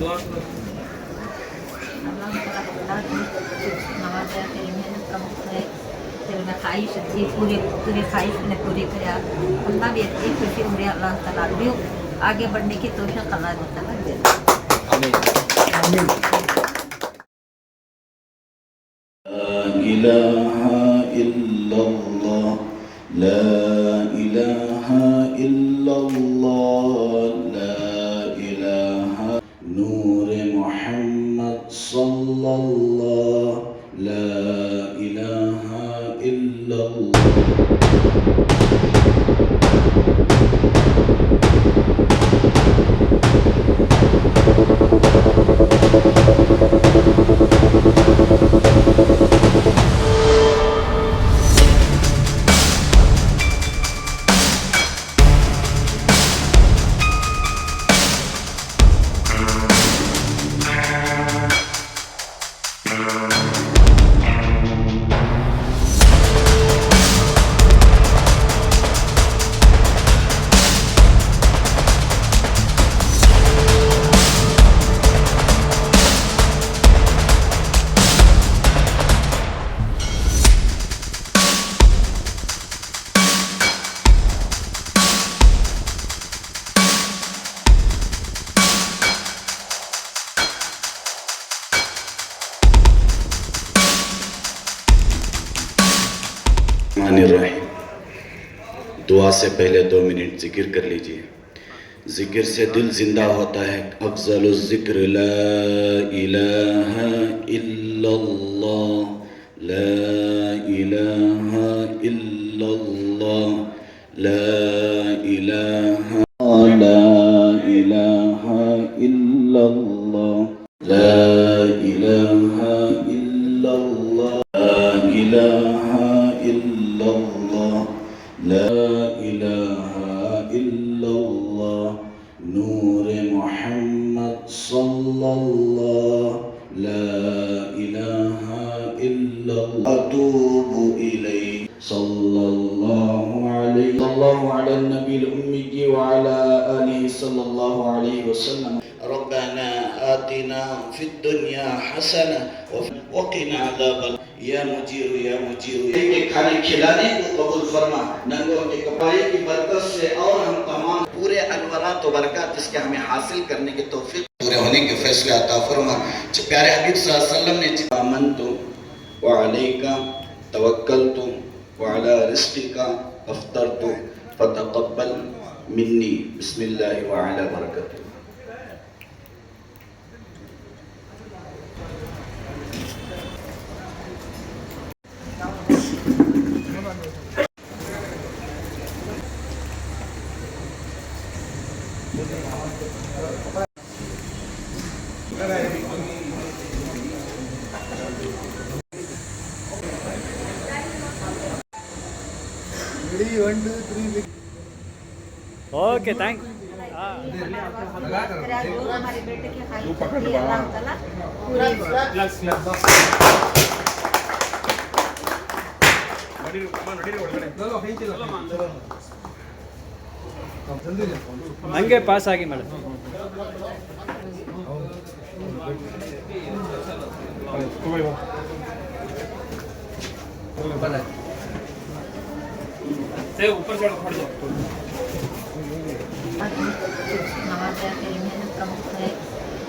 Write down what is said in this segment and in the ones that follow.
अल्लाह ताला को बता दी नवाजा तेरी मेहनत का मुक्त है तेरे में ख्वाहिश थी पूरी पूरी ख्वाहिश ने पूरी किया अल्लाह भी इतनी खुशी हो रही अल्लाह ताला भी आगे बढ़ने की तौफीक अल्लाह ताला दे आमीन आमीन ला इलाहा इल्लल्लाह ला इलाहा नूर मोहम्मद सल्लल्लाह ला इलाहा इल्लल्लाह दुआ से पहले 2 मिनट जिक्र कर लीजिए। जिक्र से दिल जिंदा होता है। अफजल जिक्र ला इलाहा इल्लल्लाह ला इलाहा इल्लल्लाह ला इलाहा इल्लल्लाह ला इलाहा इल्लल्लाह ला इलाहा इल्लल्लाह ला इलाहा इल्लल्लाह नूर मोहम्मद सल्लल्लाह ला इलाहा इल्लल्लाह अतूबु इलैहि सल्लल्लाहु अला नबी उम्मी व अला आलिहि सल्लल्लाहु अलैहि वसल्लम रब्बना आतिना फिद दुनिया हसना व क़िना अज़ाबल या मुजीर के खाने खिलाने को कबूल फरमा। नंगों के कपाए की बरकत से और हम तमाम पूरे अनवरात व बरकत इसके हमें हासिल करने की तौफीक पूरे होने के फैसले अता फरमा। प्यारे हबीब सल्लल्लाहु अलैहि वसल्लम ने आमनतु व अलैका तवक्कलतु व अला रिज़्क़िका अफ़्तरतु फतक़ब्बल मिन्नी बिस्मिल्लाह व अला बरकतु। ओके थैंक हमारे बेटे की ख्वाहिश थी अल्लाह ताला पूरी ನಂಗೆ ಪಾಸ್ ಆಗಿ ಮೇಡಮ್ ऊपर चढ़ो खड़ जाओ नवाजा तेरी मेहनत का मुक्त है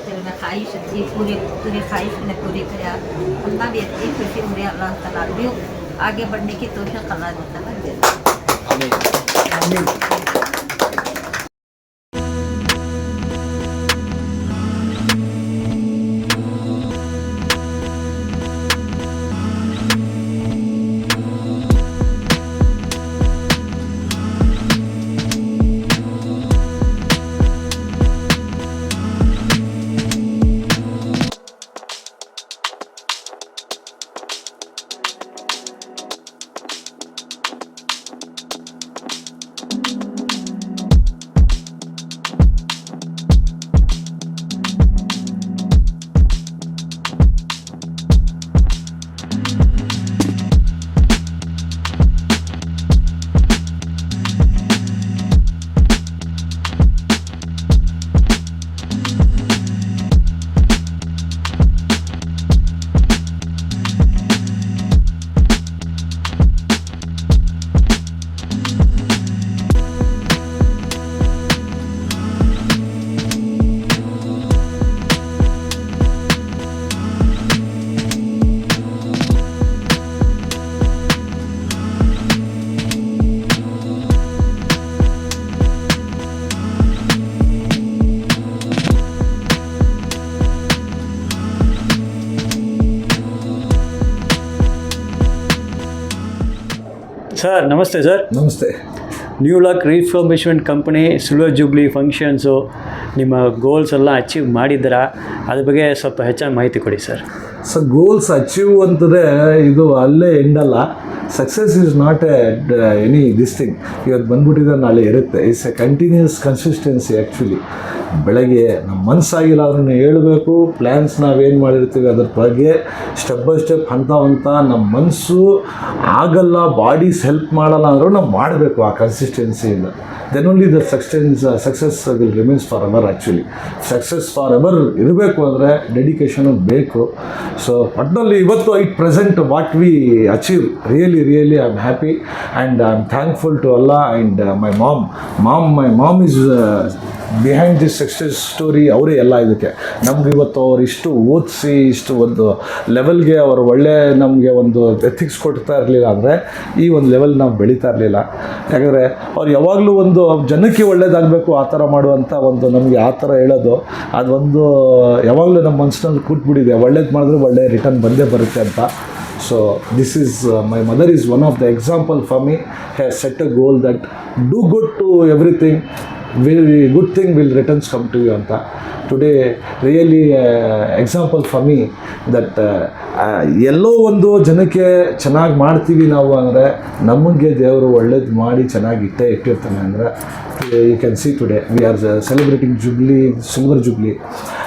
तेरे में ख्वाहिश थी पूरी पूरी ख्वाहिश ने पूरी किया अल्लाह भी इतनी खुशी हो रही अल्लाह ताला भी आगे बढ़ने की तौफीक अल्लाह ताला दे आमीन आमीन ಸರ್ ನಮಸ್ತೆ ಸರ್. ನಮಸ್ತೆ. New lock refurbishment company silver jubilee functions ನಿಮ್ಮ ಗೋಲ್ಸ್ ಎಲ್ಲ ಅಚೀವ್ ಮಾಡಿದ್ದೀರಾ, ಅದ್ರ ಬಗ್ಗೆ ಸ್ವಲ್ಪ ಹೆಚ್ಚಾಗಿ ಮಾಹಿತಿ ಕೊಡಿ ಸರ್. ಸೊ ಗೋಲ್ಸ್ ಅಚೀವ್ ಅಂತಂದರೆ ಇದು ಅಲ್ಲೇ ಎಂಡಲ್ಲ. Success is not any this thing ಇವತ್ತು ಬಂದ್ಬಿಟ್ಟಿದ್ರೆ ನಾಳೆ ಇರುತ್ತೆ. It's a continuous consistency. Actually ಬೆಳಗ್ಗೆ ನಮ್ಮ ಮನಸ್ಸಾಗಿಲ್ಲ ಅದನ್ನು ಹೇಳಬೇಕು. ಪ್ಲ್ಯಾನ್ಸ್ ನಾವೇನು ಮಾಡಿರ್ತೀವಿ ಅದ್ರ ಬಗ್ಗೆ ಸ್ಟೆಪ್ ಬೈ ಸ್ಟೆಪ್ ಹಂತ ನಮ್ಮ ಮನಸ್ಸು ಆಗಲ್ಲ, ಬಾಡೀಸ್ ಹೆಲ್ಪ್ ಮಾಡಲ್ಲ ಅಂದರೂ ನಾವು ಮಾಡಬೇಕು ಆ ಕನ್ಸಿಸ್ಟೆನ್ಸಿಯಿಂದ. Then only the success will remains forever. Actually success forever ಇರಬೇಕು ಅಂದರೆ ಡೆಡಿಕೇಶನು ಬೇಕು. ಸೊ ಒಟ್ಟಿನಲ್ಲಿ ಇವತ್ತು it present what we achieve really I am happy and I am thankful to Allah and my mom is behind this success story. ಅವರೇ ಎಲ್ಲ ಇದಕ್ಕೆ ನಮ್ಗೆ ಇವತ್ತು ಅವ್ರು ಇಷ್ಟು ಓದಿಸಿ ಇಷ್ಟು ಒಂದು ಲೆವೆಲ್ಗೆ ಅವರು ಒಳ್ಳೆ ನಮಗೆ ಒಂದು ಎಥಿಕ್ಸ್ ಕೊಡ್ತಾ ಇರಲಿಲ್ಲ ಅಂದರೆ ಈ ಒಂದು ಲೆವೆಲ್ ನಾವು ಬೆಳೀತಾ ಇರಲಿಲ್ಲ. ಯಾಕಂದರೆ ಅವ್ರು ಯಾವಾಗಲೂ ಒಂದು ಜನಕ್ಕೆ ಒಳ್ಳೇದಾಗಬೇಕು ಆ ಥರ ಮಾಡುವಂಥ ಒಂದು ನಮಗೆ ಆ ಥರ ಹೇಳೋದು ಅದೊಂದು ಯಾವಾಗಲೂ ನಮ್ಮ ಮನಸ್ಸಿನಲ್ಲಿ ಕೂತ್ಬಿಟ್ಟಿದೆ. ಒಳ್ಳೇದು ಮಾಡಿದ್ರೆ ಒಳ್ಳೆ ರಿಟರ್ನ್ ಬಂದೇ ಬರುತ್ತೆ ಅಂತ. So this is my mother is one of the example for me. Has set a goal that do good to everything, very good thing will returns come to you anta. Today really example for me that ಎಲ್ಲೋ ಒಂದು ಜನಕ್ಕೆ ಚೆನ್ನಾಗಿ ಮಾಡ್ತೀವಿ ನಾವು ಅಂದರೆ ನಮಗೆ ದೇವರು ಒಳ್ಳೇದು ಮಾಡಿ ಚೆನ್ನಾಗಿ ಇಟ್ಟಿರ್ತಾನೆ ಅಂದರೆ you can see today we are celebrating jubilee, silver jubilee.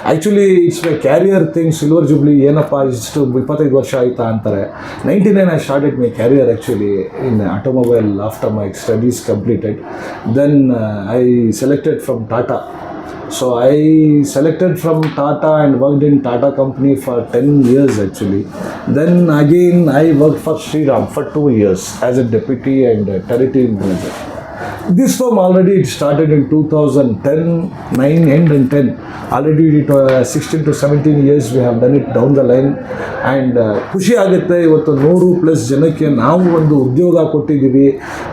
Actually it's my career thing. Silver jubilee ಏನಪ್ಪ ಇಷ್ಟು 25 ವರ್ಷ ಆಯಿತಾ ಅಂತಾರೆ. 99 I started my career actually in automobile after my studies completed. Then I selected from Tata. So I selected from Tata and worked in Tata company for 10 years actually. Then again I worked for Shriram for 2 years as a deputy and territory manager. This firm already it started in 2010, 9 end and 10. Already 16 to 17 years we have done it down the line. And ಖುಷಿ ಆಗುತ್ತೆ ಇವತ್ತು 100+ ಜನಕ್ಕೆ ನಾವು ಒಂದು ಉದ್ಯೋಗ ಕೊಟ್ಟಿದ್ದೀವಿ,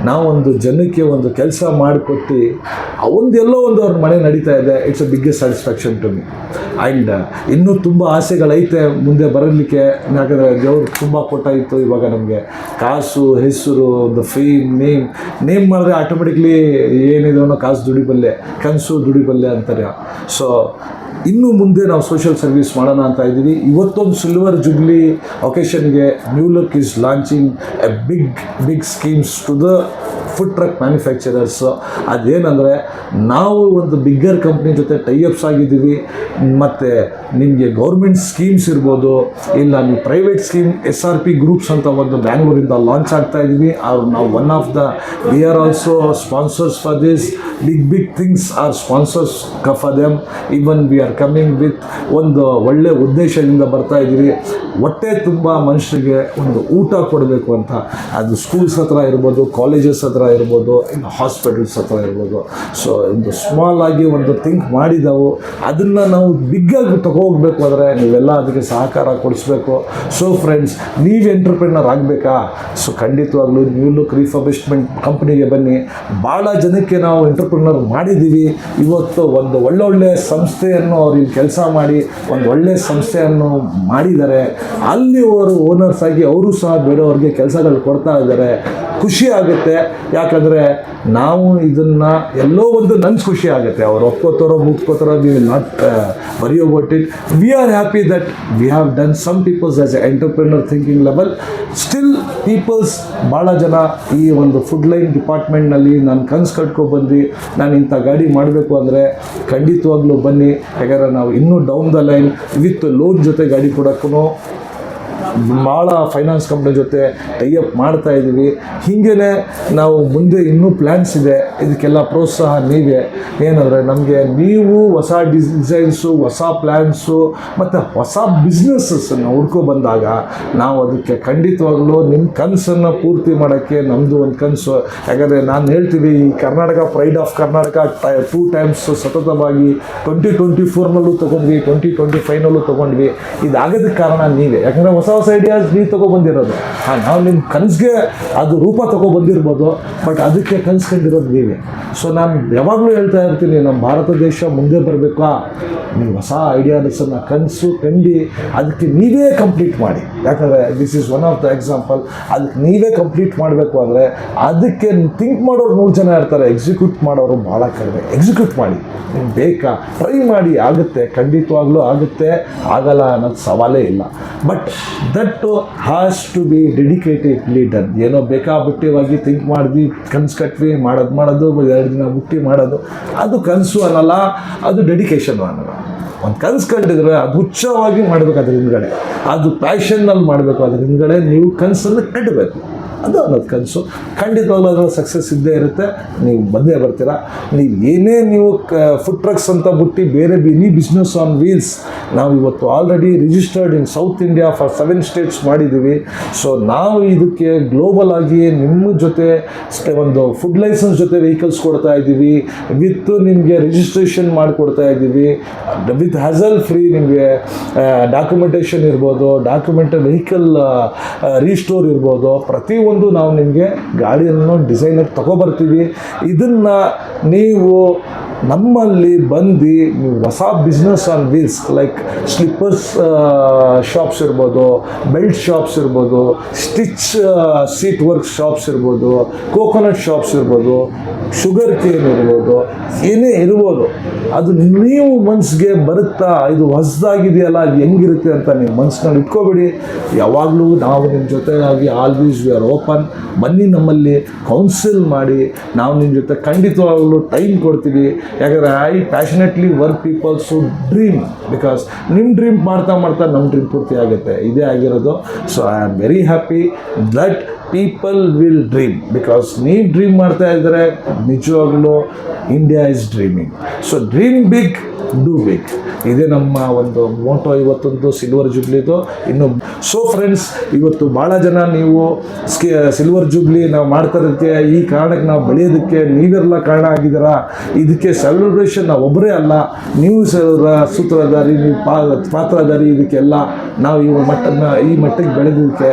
ನಾವು ಒಂದು ಜನಕ್ಕೆ ಒಂದು ಕೆಲಸ ಮಾಡಿಕೊಟ್ಟು ಒಂದೆಲ್ಲೋ ಒಂದು ಅವ್ರ ಮನೆ ನಡೀತಾ ಇದೆ. It's a biggest satisfaction to me. And ಇನ್ನೂ ತುಂಬ ಆಸೆಗಳೈತೆ ಮುಂದೆ ಬರಲಿಕ್ಕೆ. ಯಾಕಂದರೆ ದೇವ್ರು ತುಂಬ ಕೊಟ್ಟಾಯಿತು. ಇವಾಗ ನಮಗೆ ಕಾಸು, ಹೆಸರು, ಒಂದು ಫೇಮ್, ನೇಮ್ ಮಾಡಿದ್ರೆ ಆಟೋಮೆಟಿಕ್ಲಿ ಏನಿದೆ ಕಾಸು ದುಡಿಬಲ್ಲೆ, ಕನಸು ದುಡಿಬಲ್ಲೆ ಅಂತಾರೆ. ಸೊ ಇನ್ನು ಮುಂದೆ ನಾವು ಸೋಷಿಯಲ್ ಸರ್ವಿಸ್ ಮಾಡೋಣ ಅಂತ ಇದ್ದೀವಿ. ಇವತ್ತೊಂದು ಸಿಲ್ವರ್ ಜುಬ್ಲಿ ಒಕೇಶನ್ಗೆ new look is launching a big schemes to the food truck manufacturers. ಅದೇನೆಂದರೆ ನಾವು ಒಂದು ಬಿಗ್ಗರ್ ಕಂಪ್ನಿ ಜೊತೆ ಟೈಅಪ್ಸ್ ಆಗಿದ್ದೀವಿ. ಮತ್ತು ನಿಮಗೆ ಗೌರ್ಮೆಂಟ್ ಸ್ಕೀಮ್ಸ್ ಇರ್ಬೋದು, ಇಲ್ಲ ನೀವು ಪ್ರೈವೇಟ್ ಸ್ಕೀಮ್ SRP ಗ್ರೂಪ್ಸ್ ಅಂತ ಒಂದು ಬ್ಯಾಂಗ್ಳೂರಿಂದ ಲಾಂಚ್ ಆಗ್ತಾ ಇದ್ದೀವಿ. ನಾವು one of the we are also sponsors for this. Big things are sponsors for them. Even we are coming with ಒಂದು ಒಳ್ಳೆ ಉದ್ದೇಶದಿಂದ ಬರ್ತಾ ಇದ್ದೀವಿ. ಹೊಟ್ಟೆ ತುಂಬ ಮನುಷ್ಯರಿಗೆ ಒಂದು ಊಟ ಕೊಡಬೇಕು ಅಂತ. ಅದು ಸ್ಕೂಲ್ಸ್ ಹತ್ರ ಇರ್ಬೋದು, ಕಾಲೇಜಸ್ ಹತ್ರ ಇರ್ಬೋದು, ಇನ್ನು ಹಾಸ್ಪಿಟಲ್ಸ್ ಹತ್ರ ಇರ್ಬೋದು. ಸೊ ಒಂದು ಸ್ಮಾಲ್ ಆಗಿ ಒಂದು ಥಿಂಕ್ ಮಾಡಿದೆವು. ಅದನ್ನು ನಾವು ಬಿಗ್ಗಾಗಿ ತಗೋಗ್ಬೇಕು ಅಂದರೆ ನೀವೆಲ್ಲ ಅದಕ್ಕೆ ಸಹಕಾರ ಕೊಡಿಸ್ಬೇಕು. ಸೊ ಫ್ರೆಂಡ್ಸ್, ನೀವು ಎಂಟರ್ಪ್ರಿನರ್ ಆಗಬೇಕಾ? ಸೊ ಖಂಡಿತವಾಗ್ಲೂ ನ್ಯೂ ಲುಕ್ ರಿಫರ್ಬಿಶ್ಮೆಂಟ್ ಕಂಪ್ನಿಗೆ ಬನ್ನಿ. ಭಾಳ ಜನಕ್ಕೆ ನಾವು ಎಂಟರ್ಪ್ರಿನರ್ ಮಾಡಿದ್ದೀವಿ. ಇವತ್ತು ಒಂದು ಒಳ್ಳೊಳ್ಳೆ ಸಂಸ್ಥೆಯನ್ನು ಅವ್ರು ಇಲ್ಲಿ ಕೆಲಸ ಮಾಡಿ ಒಂದು ಒಳ್ಳೆ ಸಂಸ್ಥೆಯನ್ನು ಮಾಡಿದ್ದಾರೆ. ಅಲ್ಲಿ ಅವರು ಓನರ್ಸ್ ಆಗಿ ಅವರು ಸಹ ಬೇರೆಯವ್ರಿಗೆ ಕೆಲಸಗಳು ಕೊಡ್ತಾ ಇದ್ದಾರೆ. ಖುಷಿ ಆಗುತ್ತೆ. ಯಾಕಂದರೆ ನಾವು ಇದನ್ನು ಎಲ್ಲೋ ಒಂದು ನನ್ನ ಖುಷಿ ಆಗುತ್ತೆ. ಅವ್ರು ಒಪ್ಕೋತಾರೋ ಮುಗ್ಕೋತಾರೋ we will not worry about it. We are happy that we have done some peoples as a entrepreneur thinking level. Still peoples ಭಾಳ ಜನ ಈ ಒಂದು ಫುಡ್ ಲೈನ್ ಡಿಪಾರ್ಟ್ಮೆಂಟ್ನಲ್ಲಿ ನಾನು ಕನಸು ಕಟ್ಕೊಬಂದು ನಾನು ಇಂಥ ಗಾಡಿ ಮಾಡಬೇಕು ಅಂದರೆ ಖಂಡಿತವಾಗ್ಲೂ ಬನ್ನಿ. ಯಾಕಂದರೆ ನಾವು ಇನ್ನೂ down the line with loan ಜೊತೆ ಗಾಡಿ ಕೊಡೋಕ್ಕೂ ಭಾಳ ಫೈನಾನ್ಸ್ ಕಂಪ್ನಿ ಜೊತೆ ಟೈಅಪ್ ಮಾಡ್ತಾ ಇದ್ದೀವಿ. ಹೀಗೇ ನಾವು ಮುಂದೆ ಇನ್ನೂ ಪ್ಲ್ಯಾನ್ಸ್ ಇದೆ. ಇದಕ್ಕೆಲ್ಲ ಪ್ರೋತ್ಸಾಹ ನೀವೇ. ಏನಂದರೆ ನಮಗೆ ನೀವು ಹೊಸ ಡಿಸೈನ್ಸು, ಹೊಸ ಪ್ಲ್ಯಾನ್ಸು ಮತ್ತು ಹೊಸ ಬಿಸ್ನೆಸ್ಸನ್ನು ಹುಡ್ಕೊಬಂದಾಗ ನಾವು ಅದಕ್ಕೆ ಖಂಡಿತವಾಗಲೂ ನಿಮ್ಮ ಕನಸನ್ನು ಪೂರ್ತಿ ಮಾಡೋಕ್ಕೆ ನಮ್ಮದು ಒಂದು ಕನಸು. ಯಾಕಂದರೆ ನಾನು ಹೇಳ್ತೀವಿ, ಈ Karnataka pride of Karnataka 2 times ಸತತವಾಗಿ 2024ನಲ್ಲೂ ತೊಗೊಂಡ್ವಿ, 2025ನಲ್ಲೂ ತೊಗೊಂಡ್ವಿ. ಇದಾಗೋದಕ್ಕೆ ಕಾರಣ ನೀವೇ. ಯಾಕಂದರೆ ಹೊಸ ಹೊಸ ಐಡಿಯಾಸ್ ನೀವು ತೊಗೊಬಂದಿರೋದು. ನಾವು ನಿಮ್ಮ ಕನಸಿಗೆ ಅದು ರೂಪ ತೊಗೊಬಂದಿರ್ಬೋದು, ಬಟ್ ಅದಕ್ಕೆ ಕನ್ಸ್ಕೊಂಡಿರೋದು ನೀವೇ. ಸೊ ನಾನು ಯಾವಾಗಲೂ ಹೇಳ್ತಾ ಇರ್ತೀನಿ, ನಮ್ಮ ಭಾರತ ದೇಶ ಮುಂದೆ ಬರಬೇಕಾ, ನೀವು ಹೊಸ ಐಡಿಯಾಸನ್ನು ಕನಸು ಕಂಡು ಅದಕ್ಕೆ ನೀವೇ ಕಂಪ್ಲೀಟ್ ಮಾಡಿ. ಯಾಕಂದರೆ this is one of the example. ಅದಕ್ಕೆ ನೀವೇ ಕಂಪ್ಲೀಟ್ ಮಾಡಬೇಕು ಅಂದರೆ ಅದಕ್ಕೆ ಥಿಂಕ್ ಮಾಡೋರು 100 ಜನ ಇರ್ತಾರೆ, ಎಕ್ಸಿಕ್ಯೂಟ್ ಮಾಡೋರು ಭಾಳ ಕಡಿಮೆ. ಎಕ್ಸಿಕ್ಯೂಟ್ ಮಾಡಿ, ನಿಮ್ಗೆ ಬೇಕಾ ಟ್ರೈ ಮಾಡಿ, ಆಗುತ್ತೆ, ಖಂಡಿತವಾಗ್ಲೂ ಆಗುತ್ತೆ, ಆಗಲ್ಲ ಅನ್ನೋದು ಸವಾಲೇ ಇಲ್ಲ. But that has to be dedicatedly done. ಏನೋ ಬೇಕಾಬಿಟ್ಟಿವಾಗಿ ಥಿಂಕ್ ಮಾಡಿದ್ವಿ, ಕನಸು ಕಟ್ವಿ, ಮಾಡೋದು 2 ದಿನ ಮುಟ್ಟಿ ಮಾಡೋದು, ಅದು ಕನಸು ಅನ್ನಲ್ಲ, ಅದು ಡೆಡಿಕೇಶನ್ ಅನ್ನಲ್ಲ. ಒಂದು ಕನಸು ಕಂಡಿದ್ರೆ ಅದು ಹುಚ್ಚವಾಗಿ ಮಾಡಬೇಕು, ಅದ್ರ ಹಿಂದ್ಗಡೆ ಅದು ಪ್ಯಾಷನ್ನಲ್ಲಿ ಮಾಡಬೇಕು, ಅದ್ರ ಹಿಂದ್ಗಡೆ ನೀವು ಕನಸನ್ನು ಕಟ್ಟಬೇಕು. ಅದು ಅನ್ನೋದು ಕನಸು. ಖಂಡಿತವಾಗ್ಲೂ ಅದರ ಸಕ್ಸಸ್ ಇದ್ದೇ ಇರುತ್ತೆ, ನೀವು ಬಂದೇ ಬರ್ತೀರಾ. ನೀವು ಏನೇ ನೀವು ಫುಡ್ ಟ್ರಕ್ಸ್ ಅಂತ ಬಿಟ್ಟು ಬೇರೆ ಎನಿ ಬಿಸ್ನೆಸ್ ಆನ್ ವೀಲ್ಸ್ ನಾವು ಇವತ್ತು already registered in south India for 7 States ಮಾಡಿದ್ದೀವಿ. ಸೊ ನಾವು ಇದಕ್ಕೆ ಗ್ಲೋಬಲ್ ಆಗಿ ನಿಮ್ಮ ಜೊತೆ ಒಂದು ಫುಡ್ ಲೈಸೆನ್ಸ್ ಜೊತೆ ವೆಹಿಕಲ್ಸ್ ಕೊಡ್ತಾ ಇದ್ದೀವಿ, ವಿತ್ ನಿಮಗೆ ರಿಜಿಸ್ಟ್ರೇಷನ್ ಮಾಡಿಕೊಡ್ತಾ ಇದ್ದೀವಿ, ವಿತ್ ಹ್ಯಾಸಲ್ ಫ್ರೀ. ನಿಮಗೆ ಡಾಕ್ಯುಮೆಂಟೇಷನ್ ಇರ್ಬೋದು, ವೆಹಿಕಲ್ ರೀಸ್ಟೋರ್ ಇರ್ಬೋದು, ಪ್ರತಿಯೊಂದು ನಾವು ನಿಮಗೆ ಗಾಡಿಯನ್ನು ಡಿಸೈನರ್ ತೊಗೊಬರ್ತೀವಿ. ಇದನ್ನು ನೀವು ನಮ್ಮಲ್ಲಿ ಬಂದು ನೀವು ಹೊಸ business on wheels like slippers shops ಇರ್ಬೋದು, ಬೆಲ್ಟ್ ಶಾಪ್ಸ್ ಇರ್ಬೋದು, ಸ್ಟಿಚ್ ಸೀಟ್ ವರ್ಕ್ ಶಾಪ್ಸ್ ಇರ್ಬೋದು, ಕೋಕೋನಟ್ ಶಾಪ್ಸ್ ಇರ್ಬೋದು, ಶುಗರ್ ಕೇನ್ ಇರ್ಬೋದು, ಏನೇ ಇರ್ಬೋದು, ಅದು ನೀವು ಮನಸ್ಸಿಗೆ ಬರುತ್ತಾ, ಇದು ಹೊಸದಾಗಿದೆಯಲ್ಲ, ಅದು ಹೆಂಗಿರುತ್ತೆ ಅಂತ ನೀವು ಮನಸ್ಸಿನಲ್ಲಿ ಇಟ್ಕೋಬೇಡಿ. ಯಾವಾಗಲೂ ನಾವು ನಿಮ್ಮ ಜೊತೆಗಾಗಿ ಆಲ್ವೇಸ್ ವಿ ಆರ್ ಓಪನ್. ಬನ್ನಿ, ನಮ್ಮಲ್ಲಿ ಕೌನ್ಸಿಲ್ ಮಾಡಿ, ನಾವು ನಿಮ್ಮ ಜೊತೆ ಖಂಡಿತವಾಗಲೂ ಟೈಮ್ ಕೊಡ್ತೀವಿ. ಯಾಕಂದರೆ I passionately work peoples who dream, because ನಿಮ್ಮ ಡ್ರೀಮ್ ಮಾಡ್ತಾ ನಮ್ಮ ಡ್ರೀಮ್ ಪೂರ್ತಿ ಆಗುತ್ತೆ. ಇದೇ ಆಗಿರೋದು. So I am very happy that people will dream, because ನೀವು ಡ್ರೀಮ್ ಮಾಡ್ತಾ ಇದ್ದರೆ ನಿಜವಾಗ್ಲೂ India is dreaming. So dream big, do big. ಇದೇ ನಮ್ಮ ಒಂದು ಮೋಟೋ ಇವತ್ತೊಂದು ಸಿಲ್ವರ್ ಜೂಬ್ಲಿದು. ಇನ್ನು ಸೊ ಫ್ರೆಂಡ್ಸ್, ಇವತ್ತು ಭಾಳ ಜನ ನೀವು ಸಿಲ್ವರ್ ಜೂಬ್ಲಿ ನಾವು ಮಾಡ್ತಾರೋದಕ್ಕೆ, ಈ ಕಾರಣಕ್ಕೆ ನಾವು ಬೆಳೆಯೋದಕ್ಕೆ ನೀವೆಲ್ಲ ಕಾರಣ ಆಗಿದ್ದೀರಾ. ಇದಕ್ಕೆ ಸೆಲೆಬ್ರೇಷನ್ ನಾವು ಒಬ್ಬರೇ ಅಲ್ಲ, ನೀವು ಸೂತ್ರಧಾರಿ, ನೀವು ಪಾತ್ರಧಾರಿ. ಇದಕ್ಕೆಲ್ಲ ನಾವು ಈ ಮಟ್ಟಿಗೆ ಬೆಳೆದೋದಕ್ಕೆ,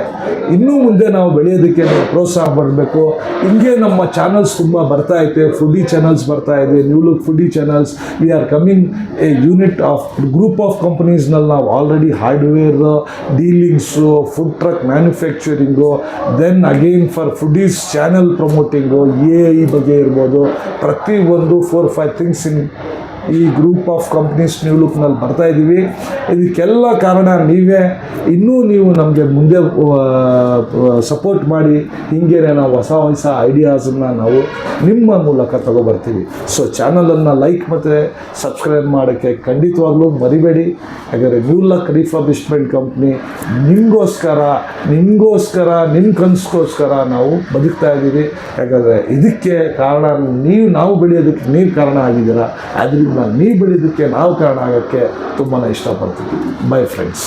ಇನ್ನೂ ಮುಂದೆ ನಾವು ಬೆಳೆಯೋದಕ್ಕೆ ನಾವು ಪ್ರೋತ್ಸಾಹ ಬರಬೇಕು. ಹಿಂಗೆ ನಮ್ಮ ಚಾನಲ್ಸ್ ತುಂಬ ಬರ್ತಾ ಐತೆ, ಫುಡಿ ಚಾನಲ್ಸ್ ಬರ್ತಾ ಇದೆ, new look foodie channels. We are coming a unit of group of ಕಂಪನೀಸ್ನಲ್ಲಿ ನಾವು already hardware dealings, food truck manufacturing, then again for foodies channel promoting, AI ಬಗ್ಗೆ ಇರ್ಬೋದು, ಪ್ರತಿಯೊಂದು 4-5 ಥಿಂಗ್ಸ್ ಇನ್ ಈ ಗ್ರೂಪ್ ಆಫ್ ಕಂಪ್ನೀಸ್ ನ್ಯೂ ಲುಕ್ನಲ್ಲಿ ಬರ್ತಾ ಇದ್ದೀವಿ. ಇದಕ್ಕೆಲ್ಲ ಕಾರಣ ನೀವೇ. ಇನ್ನೂ ನೀವು ನಮಗೆ ಮುಂದೆ ಸಪೋರ್ಟ್ ಮಾಡಿ, ಹೀಗೆ ನಾವು ಹೊಸ ಐಡಿಯಾಸನ್ನು ನಾವು ನಿಮ್ಮ ಮೂಲಕ ತಗೊಬರ್ತೀವಿ. ಸೊ ಚಾನಲನ್ನು ಲೈಕ್ ಮತ್ತು ಸಬ್ಸ್ಕ್ರೈಬ್ ಮಾಡೋಕ್ಕೆ ಖಂಡಿತವಾಗ್ಲೂ ಮರಿಬೇಡಿ. ಹಾಗಾದರೆ ನ್ಯೂ ಲಕ್ ರಿಫರ್ಬಿಶ್ಮೆಂಟ್ ಕಂಪ್ನಿ ನಿಮಗೋಸ್ಕರ, ನಿಮ್ಮ ಕನಸ್ಗೋಸ್ಕರ ನಾವು ಬದುಕ್ತಾ ಇದ್ದೀವಿ. ಯಾಕಂದರೆ ಇದಕ್ಕೆ ಕಾರಣ ನಾವು ಬೆಳೆಯೋದಕ್ಕೆ ನೀವು ಕಾರಣ ಆಗಿದ್ದೀರಾ. ಅದರಿಂದ ನೀವು ಬೆಳೆಯೋದಕ್ಕೆ ನಾವು ಕಾರಣ ಆಗೋಕ್ಕೆ ತುಂಬಾ ಇಷ್ಟಪಡ್ತೀವಿ. By friends.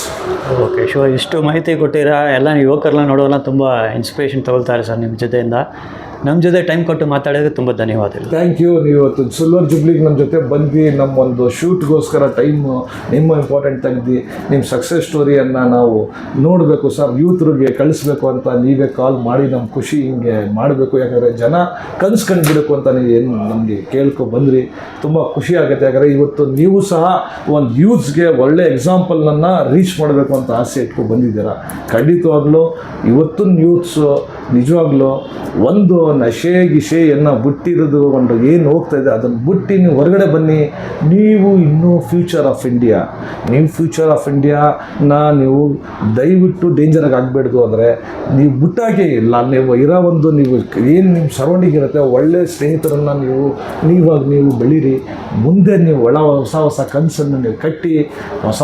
ಓಕೆ, ಇಷ್ಟು ಮಾಹಿತಿ ಕೊಟ್ಟಿರಾ. ಎಲ್ಲ ಯುವಕರನ್ನ ನೋಡೋಲ್ಲ ತುಂಬ ಇನ್ಸ್ಪಿರೇಷನ್ ತಗೊಳ್ತಾರೆ ಸರ್ ನಿಮ್ಮ ಜೊತೆಯಿಂದ. ನಮ್ಮ ಜೊತೆ ಟೈಮ್ ಕೊಟ್ಟು ಮಾತಾಡೋದಕ್ಕೆ ತುಂಬ ಧನ್ಯವಾದಗಳು. Thank you. ನೀವು ಇವತ್ತು ಸಿಲ್ವರ್ ಜುಬ್ಲಿಗೆ ನಮ್ಮ ಜೊತೆ ಬಂದು ನಮ್ಮ ಒಂದು ಶೂಟ್ಗೋಸ್ಕರ ಟೈಮು ನಿಮ್ಮ ಇಂಪಾರ್ಟೆಂಟ್ ತೆಗ್ದು ನಿಮ್ಮ ಸಕ್ಸಸ್ ಸ್ಟೋರಿಯನ್ನು ನಾವು ನೋಡಬೇಕು ಸರ್, ಯೂತ್ರಿಗೆ ಕಳಿಸ್ಬೇಕು ಅಂತ ನೀವೇ ಕಾಲ್ ಮಾಡಿ ನಮ್ಮ ಖುಷಿ ಹಿಂಗೆ ಮಾಡಬೇಕು. ಯಾಕಂದರೆ ಜನ ಕನ್ಸ್ಕೊಂಡ್ಬಿಡಬೇಕು ಅಂತ ನೀವು ಏನು ನಮಗೆ ಬಂದ್ರಿ, ತುಂಬ ಖುಷಿ ಆಗುತ್ತೆ. ಯಾಕಂದರೆ ಇವತ್ತು ನೀವು ಸಹ ಒಂದು ಯೂತ್ಸ್ಗೆ ಒಳ್ಳೆ ಎಕ್ಸಾಂಪಲನ್ನು ರೀಚ್ ಮಾಡಬೇಕು ಅಂತ ಆಸೆ ಇಟ್ಕೊಂಡು ಬಂದಿದ್ದೀರಾ. ಖಂಡಿತವಾಗ್ಲೂ ಇವತ್ತಿನ ಯೂತ್ಸು ನಿಜವಾಗ್ಲೂ ಒಂದು ಗಿಶೆಯನ್ನು ಬಿಟ್ಟಿರೋದು, ಒಂದು ಏನು ಹೋಗ್ತಾ ಇದೆ ಅದನ್ನು ಬಿಟ್ಟು ನೀವು ಹೊರಗಡೆ ಬನ್ನಿ. ನೀವು ಇನ್ನೂ ಫ್ಯೂಚರ್ ಆಫ್ ಇಂಡಿಯಾ, ನೀವು ದಯವಿಟ್ಟು ಡೇಂಜರಾಗಿ ಆಗಬೇಡ್ದು. ಅಂದರೆ ನೀವು ಬಿಟ್ಟಾಗೆ ಇಲ್ಲ, ನೀವು ಇರೋ ಒಂದು ನೀವು ಏನು ನಿಮ್ಮ ಸರೌಂಡಿಂಗ್ ಇರುತ್ತೆ, ಒಳ್ಳೆ ಸ್ನೇಹಿತರನ್ನು ನೀವು ಬೆಳೀರಿ. ಮುಂದೆ ನೀವು ಹೊಸ ಕನಸನ್ನು ನೀವು ಕಟ್ಟಿ ಹೊಸ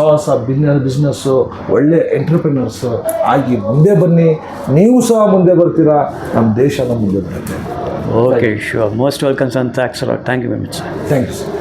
ಬಿಸ್ನೆಸ್ಸು, ಒಳ್ಳೆ ಎಂಟ್ರಪ್ರಿನರ್ಸು ಆಗಿ ಮುಂದೆ ಬನ್ನಿ. ನೀವು ಸಹ ಮುಂದೆ ಬರ್ತೀರಾ, ನಮ್ಮ ದೇಶನ ಮುಂದೆ ಬರುತ್ತೆ. Okay, sure. Most welcome sir. Thank you very much sir. Thank you sir.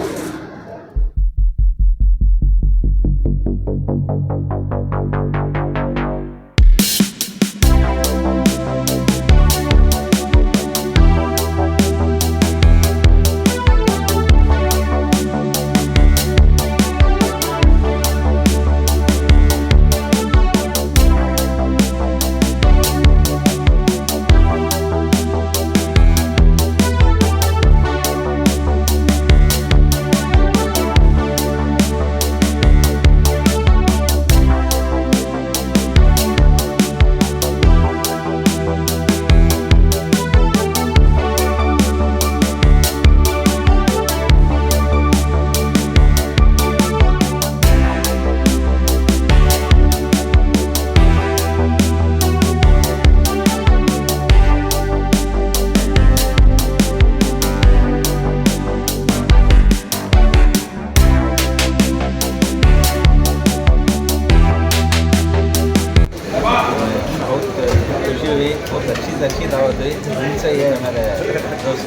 बहुत अच्छी दावत हुई उनसे ये हमारे दोस्त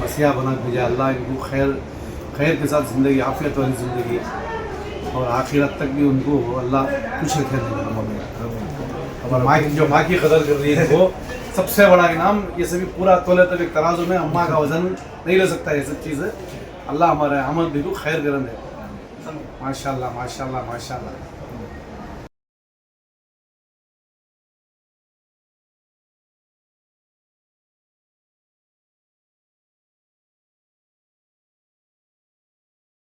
मसीहा बना भेजा। अल्लाह इनको खैर के साथ ज़िंदगी, आफियत वाली ज़िंदगी और आखिरत तक भी उनको अल्लाह कुछ रखे नहीं। और माँ की कदर कर रही है वो सबसे बड़ा इनाम। ये सभी पूरा तोले तक एक तराजू में अम्मा का वजन नहीं ले सकता। ये सब चीज़ अल्लाह हमारे अमल भी को खैर करन है। माशाल्लाह माशाल्लाह माशाल्लाह।